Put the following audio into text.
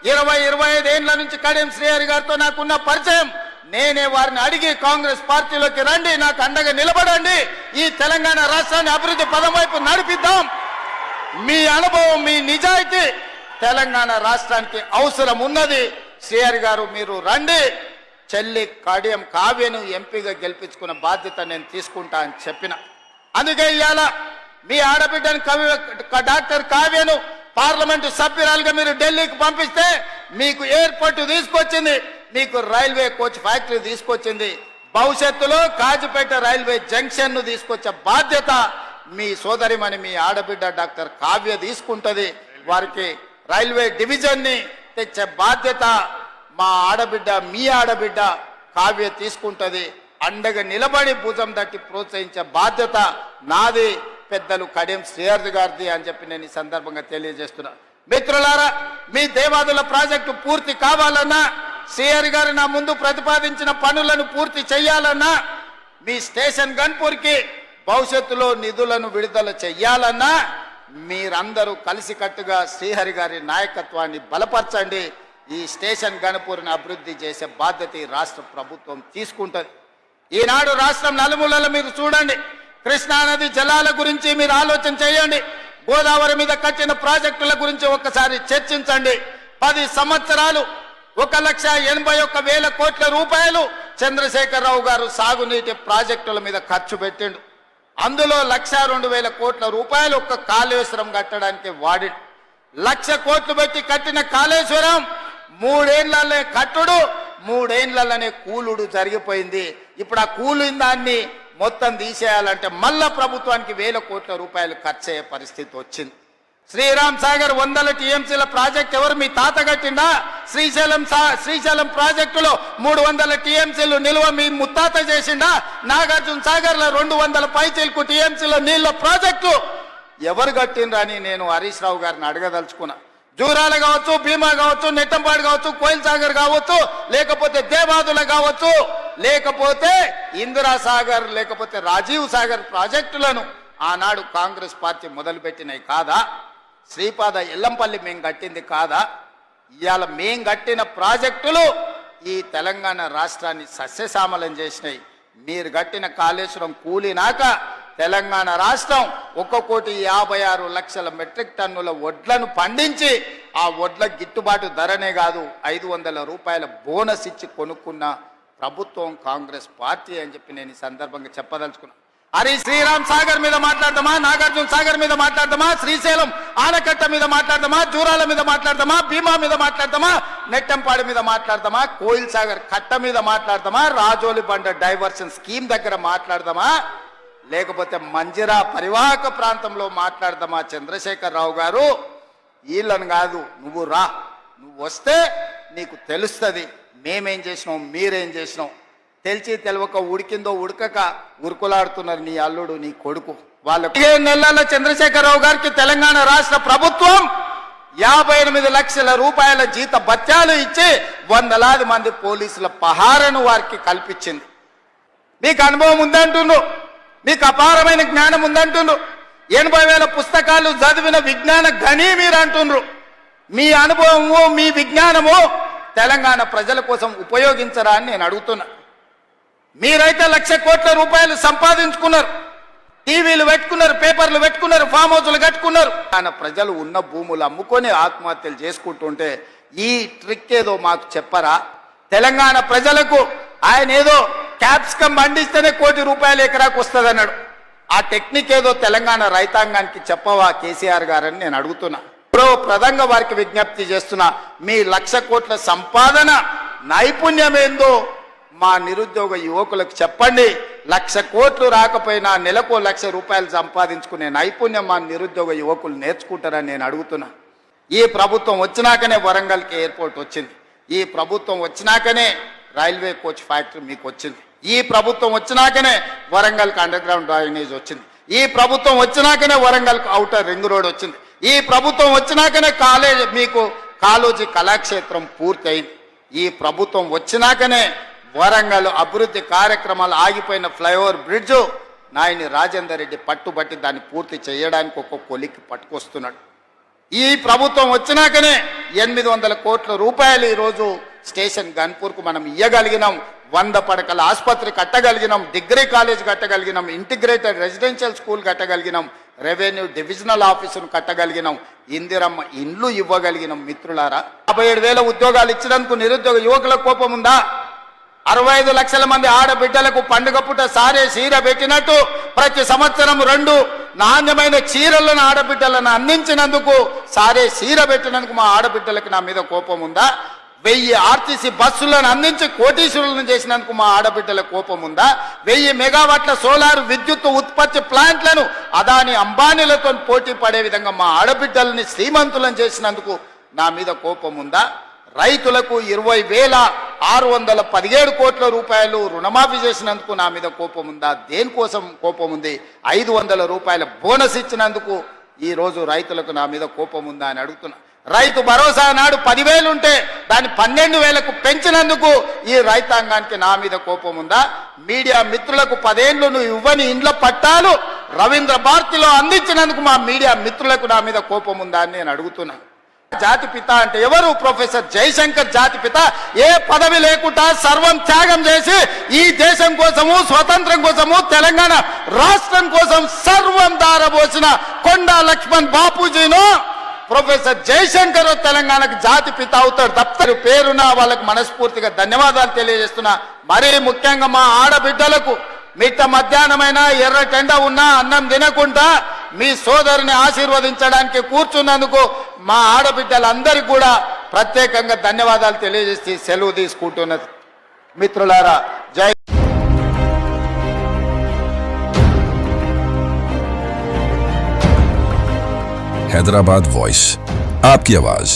25 ఏళ్ల నుంచి కడియం శ్రీహరి గారితో నాకున్న పరిచయం. నేనే వారిని అడిగి కాంగ్రెస్ పార్టీలోకి రండి, నాకు అండగా నిలబడండి, ఈ తెలంగాణ రాష్ట్రాన్ని అభివృద్ధి పదం వైపు నడిపిద్దాం, మీ అనుభవం మీ నిజాయితీ తెలంగాణ రాష్ట్రానికి అవసరం ఉన్నది, శ్రీహరి గారు మీరు రండి, చెల్లి కడియం కావ్యను ఎంపీగా గెలిపించుకున్న బాధ్యత నేను తీసుకుంటా అని చెప్పిన. అందుకే ఇవాళ మీ ఆడబిడ్డను డాక్టర్ కావ్యను పార్లమెంటు సభ్యురాలుగా మీరు ఢిల్లీకి పంపిస్తే మీకు ఎయిర్పోర్ట్ తీసుకొచ్చింది, మీకు రైల్వే కోచ్ ఫ్యాక్టరీ తీసుకొచ్చింది, భవిష్యత్తులో కాజీపేట రైల్వే జంక్షన్ ను తీసుకొచ్చే బాధ్యత మీ సోదరిమణి మీ ఆడబిడ్డ డాక్టర్ కావ్య తీసుకుంటది. వారికి రైల్వే డివిజన్ ని తెచ్చే బాధ్యత మా ఆడబిడ్డ మీ ఆడబిడ్డ కావ్య తీసుకుంటది. అండగా నిలబడి భుజం తట్టి ప్రోత్సహించే బాధ్యత నాది, పెద్దలు కడియం శ్రీహరి గారిది అని చెప్పి నేను ఈ సందర్భంగా తెలియజేస్తున్నా. మిత్రులారా, మీ దేవాదుల ప్రాజెక్టు పూర్తి కావాలన్నా, శ్రీహరి గారు నా ముందు ప్రతిపాదించిన పనులను పూర్తి చేయాలన్నా, మీ స్టేషన్ గన్పూర్కి భవిష్యత్తులో నిధులను విడుదల చెయ్యాలన్నా మీరందరూ కలిసికట్టుగా శ్రీహరి గారి నాయకత్వాన్ని బలపరచండి. ఈ స్టేషన్ గన్పూర్ని అభివృద్ధి చేసే బాధ్యత ఈ రాష్ట్ర ప్రభుత్వం తీసుకుంటుంది. ఈనాడు రాష్ట్రం నలుమూలల మీరు చూడండి, కృష్ణానది జలాల గురించి మీరు ఆలోచన చేయండి, గోదావరి మీద కట్టిన ప్రాజెక్టుల గురించి ఒక్కసారి చర్చించండి. 10 సంవత్సరాలు 1,81,000 కోట్ల రూపాయలు చంద్రశేఖరరావు గారు సాగునీటి ప్రాజెక్టుల మీద ఖర్చు పెట్టిండు. అందులో 1,02,000 కోట్ల రూపాయలు ఒక్క కాళేశ్వరం కట్టడానికి వాడి. 1,00,000 కోట్లు పెట్టి కట్టిన కాళేశ్వరం 3 ఏళ్లనే కట్టుడు, 3 ఏళ్లనే కూలుడు జరిగిపోయింది. ఇప్పుడు ఆ కూలిన దాన్ని మొత్తం తీసేయాలంటే మళ్ళా ప్రభుత్వానికి 1,000 కోట్ల రూపాయలు ఖర్చు అయ్యే పరిస్థితి వచ్చింది. శ్రీరామ్ సాగర్ 100 టీఎంసీల ప్రాజెక్ట్ ఎవరు మీ తాత కట్టిందా? శ్రీశైలం ప్రాజెక్టులో 300 టీఎంసీలు నిల్వ మీ ముత్తాత చేసిందా? నాగార్జున సాగర్ లో 200 పైచీలకు టీఎంసీల నీళ్ల ప్రాజెక్టు ఎవరు కట్టిండ్రా అని నేను హరీష్ రావు గారిని అడగదలుచుకున్నా. జూరాల కావచ్చు, భీమా కావచ్చు, నెట్టంపాడు కావచ్చు, కోయిల్ సాగర్ కావచ్చు, లేకపోతే దేవాదుల కావచ్చు, లేకపోతే ఇందిరా సాగర్, లేకపోతే రాజీవ్ సాగర్ ప్రాజెక్టులను ఆనాడు కాంగ్రెస్ పార్టీ మొదలుపెట్టినవి కాదా? శ్రీపాద ఎల్లంపల్లి మేము కట్టింది కాదా? ఇవాళ మేం కట్టిన ప్రాజెక్టులు ఈ తెలంగాణ రాష్ట్రాన్ని సస్యశ్యామలం చేసినాయి. మీరు కట్టిన కాళేశ్వరం కూలినాక తెలంగాణ రాష్ట్రం 1,56,00,000 మెట్రిక్ టన్నుల వడ్లను పండించి ఆ వడ్ల గిట్టుబాటు ధరనే కాదు 500 రూపాయల బోనస్ ఇచ్చి కొనుక్కున్న ప్రభుత్వం కాంగ్రెస్ పార్టీ అని చెప్పి నేను ఈ సందర్భంగా చెప్పదలుచుకున్నా. అరే శ్రీరామ్ సాగర్ మీద మాట్లాడదామా, నాగార్జున సాగర్ మీద మాట్లాడదామా, శ్రీశైలం ఆనకట్ట మీద మాట్లాడదామా, జూరాల మీద మాట్లాడదామా, భీమా మీద మాట్లాడదామా, నెట్టంపాడి మీద మాట్లాడదామా, కోయిల్ సాగర్ కట్ట మీద మాట్లాడదామా, రాజోలి బండ డైవర్షన్ స్కీమ్ దగ్గర మాట్లాడదామా, లేకపోతే మంజిరా పరివాహక ప్రాంతంలో మాట్లాడదామా? చంద్రశేఖరరావు గారు వీళ్ళని కాదు, నువ్వు రా, నువ్వు వస్తే నీకు తెలుస్తుంది మేమేం చేసినాం మీరేం చేసినాం. తెలిసి తెలవక ఉడికిందో ఉడకక ఉరుకులాడుతున్నారు నీ అల్లుడు నీ కొడుకు. వాళ్ళ 15 నెలల చంద్రశేఖరరావు గారికి తెలంగాణ రాష్ట్ర ప్రభుత్వం 58 లక్షల రూపాయల జీత భత్యాలు ఇచ్చి 100లాది మంది పోలీసుల పహారను వారికి కల్పించింది. మీకు అనుభవం ఉందంటుండ్రు, మీకు అపారమైన జ్ఞానం ఉందంటుండ్రు, 80,000 పుస్తకాలు చదివిన విజ్ఞాన గని మీరు అంటుండ్రు. మీ అనుభవము మీ విజ్ఞానము తెలంగాణ ప్రజల కోసం ఉపయోగించరా అని నేను అడుగుతున్నా. మీరైతే 1,00,000 కోట్ల రూపాయలు సంపాదించుకున్నారు, టీవీలు పెట్టుకున్నారు, పేపర్లు పెట్టుకున్నారు, ఫామ్ హౌస్లు కట్టుకున్నారు. ఆయన ప్రజలు ఉన్న భూములు అమ్ముకొని ఆత్మహత్యలు చేసుకుంటుంటే ఈ ట్రిక్ ఏదో మాకు చెప్పరా? తెలంగాణ ప్రజలకు ఆయన ఏదో క్యాప్సికం పండిస్తేనే 1 కోటి రూపాయలు ఎకరాకు వస్తుంది అన్నాడు. ఆ టెక్నిక్ ఏదో తెలంగాణ రైతాంగానికి చెప్పవా కేసీఆర్ గారని నేను అడుగుతున్నా. ప్రధానంగా వారికి విజ్ఞప్తి చేస్తున్నా, మీ 1,00,000 కోట్ల సంపాదన నైపుణ్యం ఏందో మా నిరుద్యోగ యువకులకు చెప్పండి. 1,00,000 కోట్లు రాకపోయినా నెలకు 1,00,000 రూపాయలు సంపాదించుకునే నైపుణ్యం మా నిరుద్యోగ యువకులు నేర్చుకుంటారని నేను అడుగుతున్నా. ఈ ప్రభుత్వం వచ్చినాకనే వరంగల్కి ఎయిర్పోర్ట్ వచ్చింది, ఈ ప్రభుత్వం వచ్చినాకనే రైల్వే కోచ్ ఫ్యాక్టరీ మీకు వచ్చింది, ఈ ప్రభుత్వం వచ్చినాకనే వరంగల్కి అండర్ గ్రౌండ్ డ్రైనేజ్ వచ్చింది, ఈ ప్రభుత్వం వచ్చినాకనే వరంగల్కి ఔటర్ రింగ్ రోడ్ వచ్చింది, ఈ ప్రభుత్వం వచ్చినాకనే మీకు కాళోజీ కళాక్షేత్రం పూర్తయింది, ఈ ప్రభుత్వం వచ్చినాకనే వరంగల్ అభివృద్ధి కార్యక్రమాలు ఆగిపోయిన ఫ్లైఓవర్ బ్రిడ్జ్ నాయని రాజేందర్ రెడ్డి పట్టుబట్టి దాన్ని పూర్తి చేయడానికి ఒక కొలికి పట్టుకొస్తున్నాడు. ఈ ప్రభుత్వం వచ్చినాకనే 800 కోట్ల రూపాయలు ఈరోజు స్టేషన్ గన్పూర్కు మనం ఇయ్యగలిగినాం. 100 పడకల ఆసుపత్రి కట్టగలిగినాం, డిగ్రీ కాలేజ్ కట్టగలిగినాం, ఇంటిగ్రేటెడ్ రెసిడెన్షియల్ స్కూల్ కట్టగలిగినాం, రెవెన్యూ డివిజనల్ ఆఫీసును కట్టగలిగినాం, ఇందిరమ్మ ఇండ్లు ఇవ్వగలిగినాం. మిత్రులారా, 57,000 ఉద్యోగాలు ఇచ్చినందుకు నిరుద్యోగ యువకులకు కోపం ఉందా? 65 లక్షల మంది ఆడబిడ్డలకు పండుగ పూట సారే చీర పెట్టినట్టు ప్రతి సంవత్సరం 2 నాణ్యమైన చీరలను ఆడబిడ్డలను అందించినందుకు, సారే చీర పెట్టినందుకు మా ఆడబిడ్డలకు నా మీద కోపం ఉందా? 1000 ఆర్టీసీ బస్సులను అందించి కోటీశ్వరులను చేసినందుకు మా ఆడబిడ్డల కోపం ఉందా? 1000 మెగావాట్ల సోలార్ విద్యుత్ ఉత్పత్తి ప్లాంట్లను అదాని అంబానీలతో పోటీ పడే విధంగా మా ఆడబిడ్డలని శ్రీమంతులను చేసినందుకు నా మీద కోపం ఉందా? రైతులకు 20,617 కోట్ల రూపాయలు రుణమాఫీ చేసినందుకు నా మీద కోపం ఉందా? దేనికోసం కోపం ఉంది? 500 రూపాయల బోనస్ ఇచ్చినందుకు ఈ రోజు రైతులకు నా మీద కోపం ఉందా అని అడుగుతున్నా. రైతు భరోసా నాడు 10,000 ఉంటే దాన్ని 12,000కు పెంచినందుకు ఈ రైతాంగానికి నా మీద కోపం ఉందా? మీడియా మిత్రులకు 10 ఏళ్లు నువ్వు ఇవ్వని ఇండ్ల పట్టాలు రవీంద్ర భారతిలో అందించినందుకు మా మీడియా మిత్రులకు నా మీద కోపం ఉందా అని నేను అడుగుతున్నా. జాతిపిత అంటే ఎవరు? ప్రొఫెసర్ జయశంకర్ జాతిపిత. ఏ పదవి లేకుండా సర్వం త్యాగం చేసి ఈ దేశం కోసము, స్వతంత్రం కోసము, తెలంగాణ రాష్ట్రం కోసం సర్వం దారబోసిన కొండా లక్ష్మణ్ బాపూజీను ప్రొఫెసర్ జయశంకర్ తెలంగాణకు జాతిపిత అవుతాడు. తప్పని పేరున వాళ్ళకు మనస్ఫూర్తిగా ధన్యవాదాలు తెలియజేస్తున్నా. మరీ ముఖ్యంగా మా ఆడబిడ్డలకు మిట్ట మధ్యాహ్నమైన ఎర్ర టెండ ఉన్నా అన్నం తినకుండా మీ సోదరుని ఆశీర్వదించడానికి కూర్చున్నందుకు మా ఆడబిడ్డలందరికీ కూడా ప్రత్యేకంగా ధన్యవాదాలు తెలియజేసి సెలవు తీసుకుంటున్నది. మిత్రులారా, జై हैदराबाद वॉइस, आपकी आवाज।